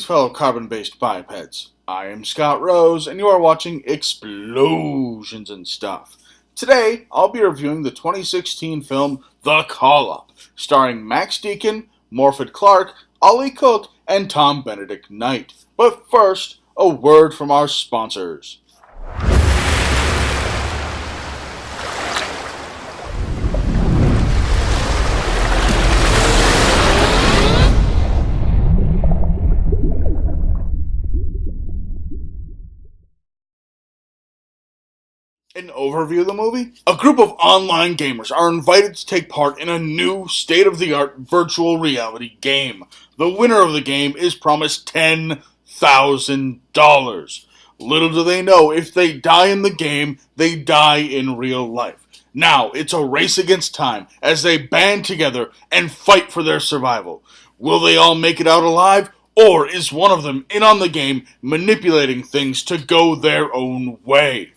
fellow carbon-based bipeds. I am Scott Rose, and you are watching Explosions and Stuff. Today, I'll be reviewing the 2016 film The Call-Up, starring Max Deacon, Morfydd Clark, Ollie Cook, and Tom Benedict Knight. But first, a word from our sponsors. An overview of the movie? A group of online gamers are invited to take part in a new state-of-the-art virtual reality game. The winner of the game is promised $10,000. Little do they know, if they die in the game, they die in real life. Now, it's a race against time as they band together and fight for their survival. Will they all make it out alive? Or is one of them in on the game, manipulating things to go their own way?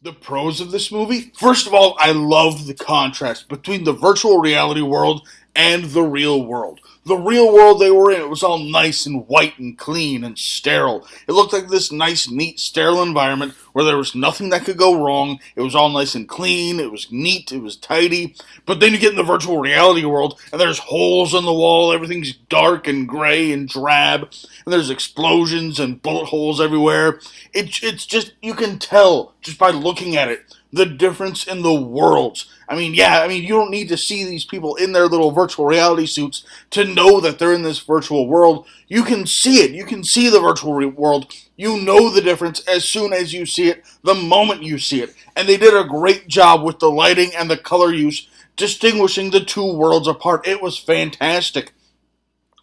The pros of this movie? First of all, I loved the contrast between the virtual reality world and the real world. The real world they were in, it was all nice and white and clean and sterile. It looked like this nice, neat, sterile environment where there was nothing that could go wrong. It was all nice and clean, it was neat, it was tidy. But then you get in the virtual reality world, and there's holes in the wall, everything's dark and gray and drab, and there's explosions and bullet holes everywhere. It's just, you can tell just by looking at it, the difference in the worlds. You don't need to see these people in their little virtual reality suits to know that they're in this virtual world. You can see it. You can see the virtual world. You know the difference as soon as you see it, the moment you see it. And they did a great job with the lighting and the color use, distinguishing the two worlds apart. It was fantastic.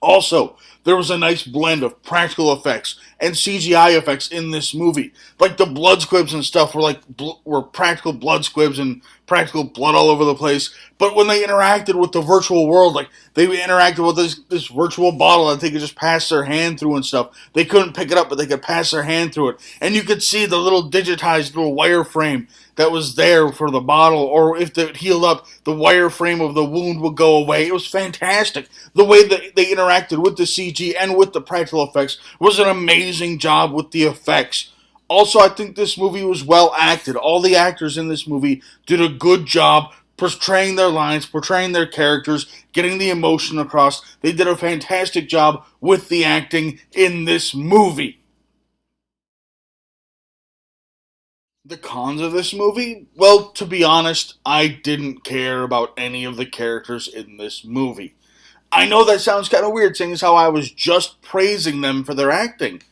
Also, there was a nice blend of practical effects and CGI effects in this movie. Like the blood squibs and stuff were practical blood squibs and practical blood all over the place. But when they interacted with the virtual world, like they interacted with this virtual bottle that they could just pass their hand through and stuff. They couldn't pick it up, but they could pass their hand through it. And you could see the little digitized little wireframe that was there for the bottle, or if it healed up, the wireframe of the wound would go away. It was fantastic. The way that they interacted with the CG and with the practical effects was an amazing job with the effects. Also, I think this movie was well acted. All the actors in this movie did a good job portraying their lines, portraying their characters, getting the emotion across. They did a fantastic job with the acting in this movie. The cons of this movie? Well, to be honest, I didn't care about any of the characters in this movie. I know that sounds kind of weird, seeing as how I was just praising them for their acting.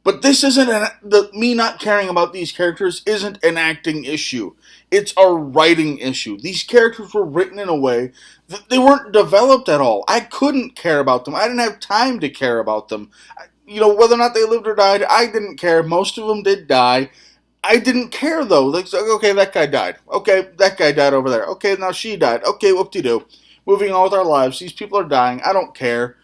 But this isn't me not caring about these characters isn't an acting issue. It's a writing issue. These characters were written in a way that they weren't developed at all. I couldn't care about them. I didn't have time to care about them. Whether or not they lived or died, I didn't care. Most of them did die. I didn't care, though. Like, okay, that guy died. Okay, that guy died over there. Okay, now she died. Okay, whoop-de-doo. Moving on with our lives. These people are dying. I don't care.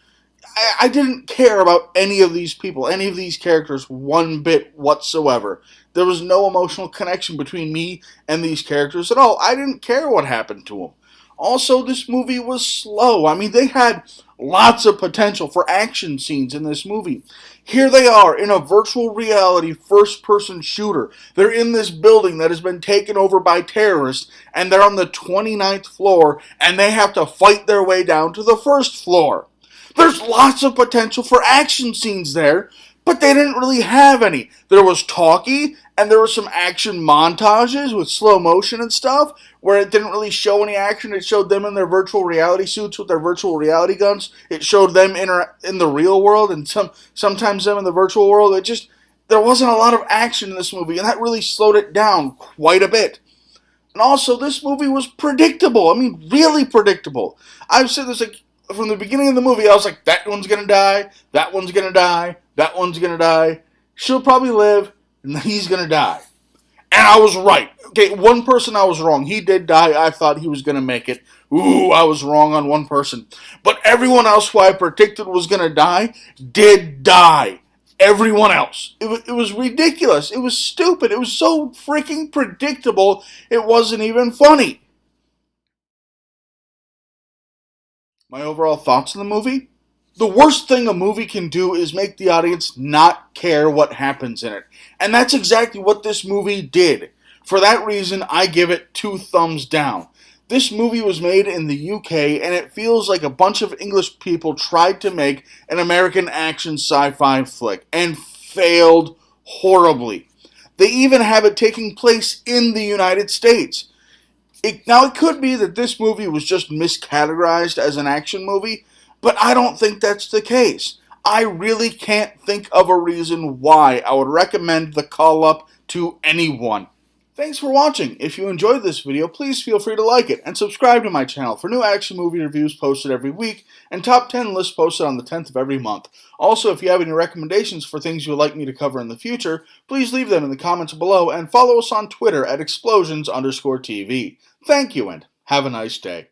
I didn't care about any of these people, any of these characters, one bit whatsoever. There was no emotional connection between me and these characters at all. I didn't care what happened to them. Also, this movie was slow. They had lots of potential for action scenes in this movie. Here they are in a virtual reality first-person shooter. They're in this building that has been taken over by terrorists, and they're on the 29th floor, and they have to fight their way down to the first floor. There's lots of potential for action scenes there, but they didn't really have any. There was talkie, and there were some action montages with slow motion and stuff, where it didn't really show any action. It showed them in their virtual reality suits with their virtual reality guns. It showed them in the real world, and sometimes them in the virtual world. There wasn't a lot of action in this movie, and that really slowed it down quite a bit. And also, this movie was predictable. Really predictable. I've said this from the beginning of the movie. I was like, that one's gonna die, that one's gonna die, that one's gonna die. She'll probably live, and he's gonna die. And I was right. Okay, one person I was wrong. He did die. I thought he was gonna make it. Ooh, I was wrong on one person. But everyone else who I predicted was gonna die did die. Everyone else. It was ridiculous. It was stupid. It was so freaking predictable, it wasn't even funny. My overall thoughts on the movie? The worst thing a movie can do is make the audience not care what happens in it. And that's exactly what this movie did. For that reason, I give it 2 thumbs down. This movie was made in the UK, and it feels like a bunch of English people tried to make an American action sci-fi flick, and failed horribly. They even have it taking place in the United States. Now, it could be that this movie was just miscategorized as an action movie, but I don't think that's the case. I really can't think of a reason why I would recommend The Call Up to anyone. Thanks for watching. If you enjoyed this video, please feel free to like it and subscribe to my channel for new action movie reviews posted every week and top 10 lists posted on the 10th of every month. Also, if you have any recommendations for things you would like me to cover in the future, please leave them in the comments below and follow us on Twitter at explosions_TV. Thank you and have a nice day.